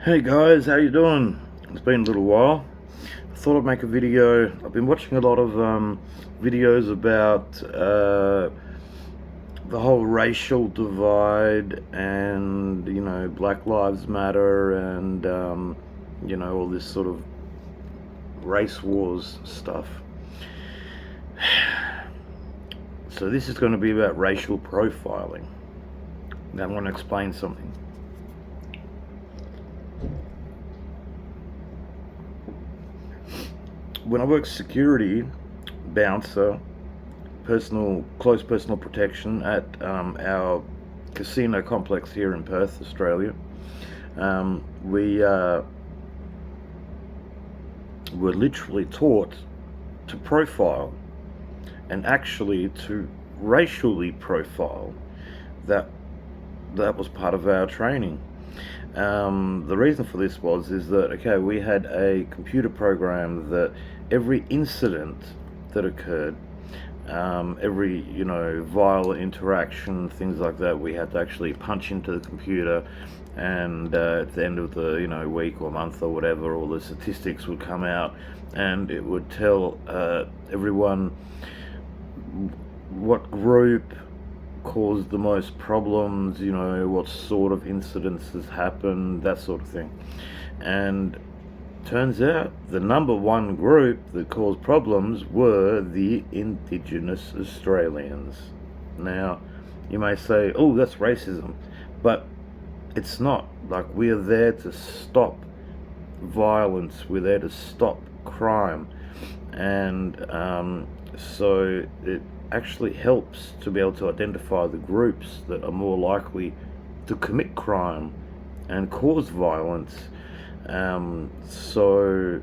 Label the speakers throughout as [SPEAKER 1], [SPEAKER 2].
[SPEAKER 1] Hey guys, how you doing? It's been a little while. I thought I'd make a video. I've been watching a lot of videos about the whole racial divide and, Black Lives Matter and, all this sort of race wars stuff. So this is going to be about racial profiling. Now I'm going to explain something. When I worked security, bouncer, close personal protection at our casino complex here in Perth, Australia, we were literally taught to profile and actually to racially profile. That was part of our training. The reason for this is that, okay, we had a computer program that every incident that occurred, every violent interaction, things like that, we had to actually punch into the computer, and at the end of the week or month or whatever, all the statistics would come out, and it would tell everyone what group caused the most problems, what sort of incidents has happened, that sort of thing. And turns out the number one group that caused problems were the Indigenous Australians. Now, you may say, oh, that's racism, but it's not. Like, we are there to stop violence, we're there to stop crime, and so it actually helps to be able to identify the groups that are more likely to commit crime and cause violence. So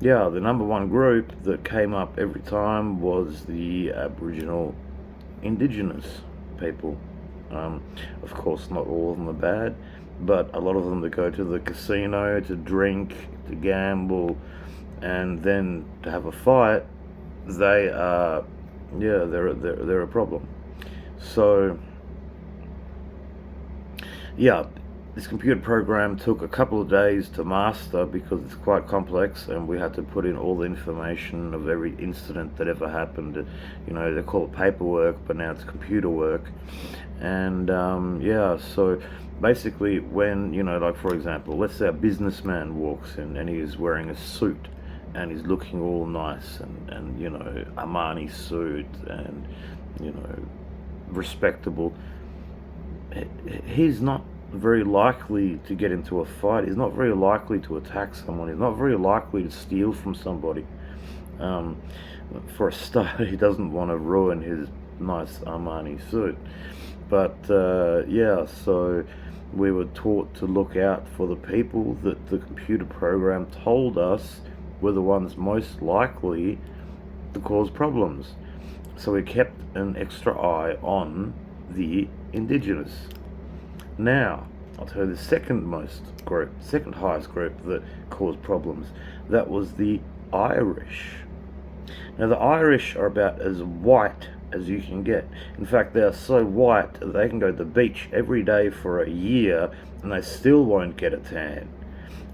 [SPEAKER 1] yeah, the number one group that came up every time was the Aboriginal Indigenous people. Of course, not all of them are bad, but a lot of them that go to the casino to drink, to gamble, and then to have a fight, they are, yeah, they're a problem. So yeah, this computer program took a couple of days to master because it's quite complex, and we had to put in all the information of every incident that ever happened. They call it paperwork, but now it's computer work. And yeah, so basically when, like for example, let's say a businessman walks in and he's wearing a suit and he's looking all nice and Armani suit and, respectable. He's not very likely to get into a fight. He's not very likely to attack someone. He's not very likely to steal from somebody. For a start, he doesn't want to ruin his nice Armani suit. But yeah, so we were taught to look out for the people that the computer program told us were the ones most likely to cause problems. So we kept an extra eye on the Indigenous. Now, I'll tell you the second highest group that caused problems. That was the Irish. Now, the Irish are about as white as you can get. In fact, they are so white that they can go to the beach every day for a year and they still won't get a tan.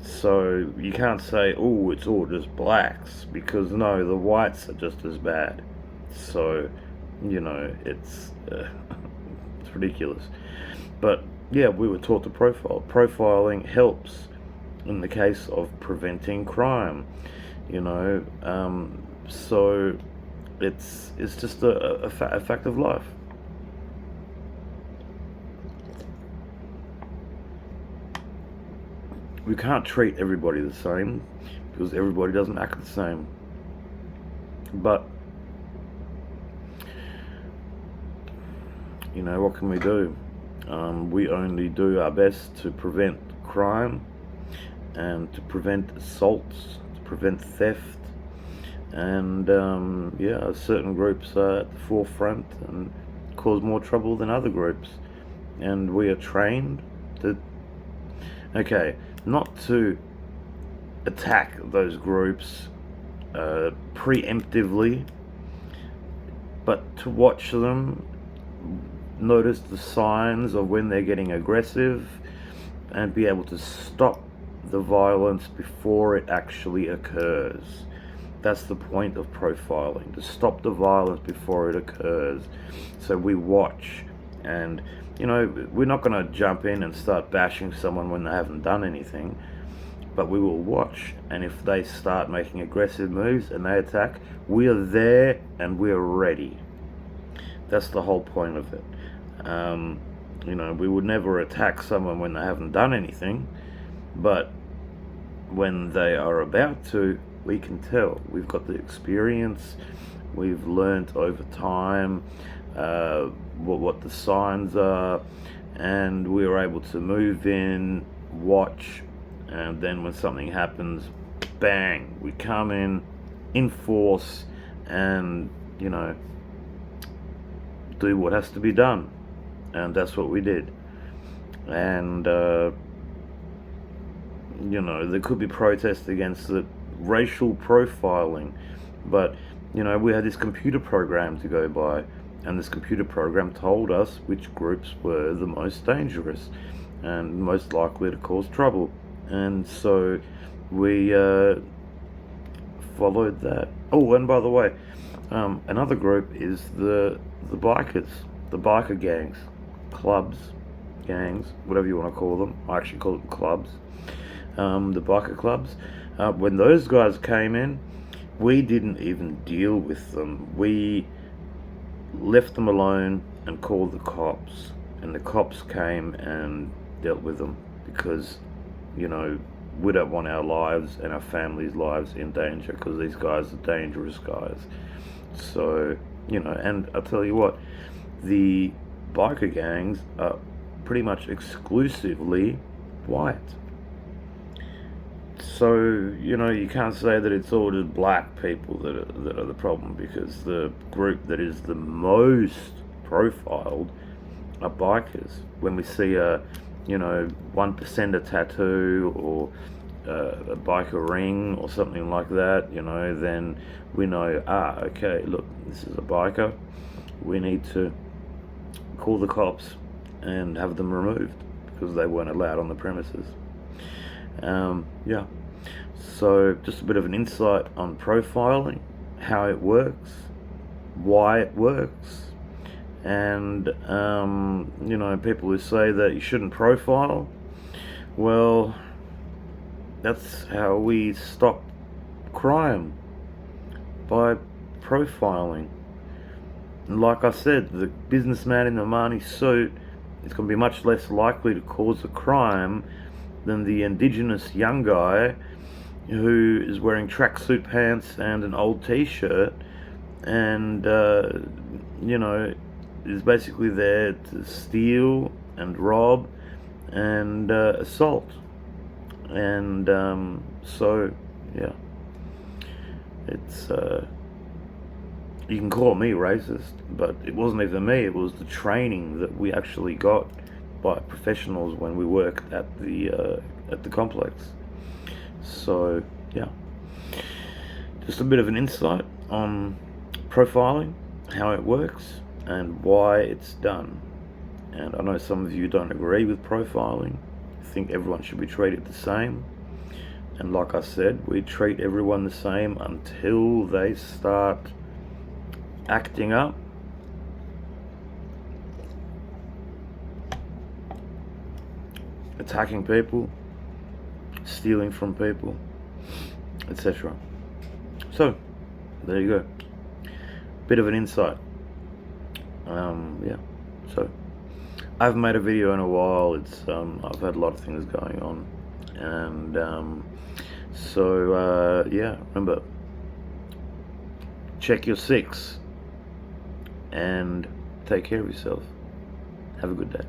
[SPEAKER 1] So you can't say, oh, it's all just blacks, because no, the whites are just as bad. So, it's it's ridiculous. But yeah, we were taught to profile. Profiling helps in the case of preventing crime. So it's just a fact of life. We can't treat everybody the same because everybody doesn't act the same. But what can we do? We only do our best to prevent crime and to prevent assaults, to prevent theft, and yeah, certain groups are at the forefront and cause more trouble than other groups, and we are trained to, okay, not to attack those groups preemptively, but to watch them, notice the signs of when they're getting aggressive, and be able to stop the violence before it actually occurs. That's the point of profiling, to stop the violence before it occurs. So we watch, and we're not going to jump in and start bashing someone when they haven't done anything, but we will watch, and if they start making aggressive moves and they attack, we are there and we are ready. That's the whole point of it. We would never attack someone when they haven't done anything, but when they are about to, we can tell. We've got the experience, we've learnt over time what the signs are, and we're able to move in, watch, and then when something happens, bang, we come in force, and do what has to be done. And that's what we did. And there could be protests against the racial profiling, but we had this computer program to go by, and this computer program told us which groups were the most dangerous and most likely to cause trouble, and so we followed that. Oh, and by the way, another group is the bikers, the biker gangs, clubs, gangs, whatever you want to call them. I actually call them clubs. The biker clubs. When those guys came in, we didn't even deal with them. We left them alone and called the cops. And the cops came and dealt with them because, we don't want our lives and our families' lives in danger, because these guys are dangerous guys. So, and I'll tell you what, the biker gangs are pretty much exclusively white. So, you can't say that it's all just black people that are the problem, because the group that is the most profiled are bikers. When we see a 1%er tattoo or a biker ring or something like that, then we know, okay, look, this is a biker. We need to call the cops and have them removed because they weren't allowed on the premises. So just a bit of an insight on profiling, how it works, why it works, and people who say that you shouldn't profile, well, that's how we stop crime, by profiling. And like I said, the businessman in the Armani suit is going to be much less likely to cause a crime than the indigenous young guy who is wearing tracksuit pants and an old t-shirt and is basically there to steal and rob and assault. And so yeah, it's you can call me racist, but it wasn't even me. It was the training that we actually got by professionals when we worked at the complex. So yeah, just a bit of an insight on profiling, how it works, and why it's done. And I know some of you don't agree with profiling. I think everyone should be treated the same. And like I said, we treat everyone the same until they start acting up. Attacking people, stealing from people, etc. So, there you go. Bit of an insight. So I haven't made a video in a while. It's I've had a lot of things going on, and remember, check your six and take care of yourself. Have a good day.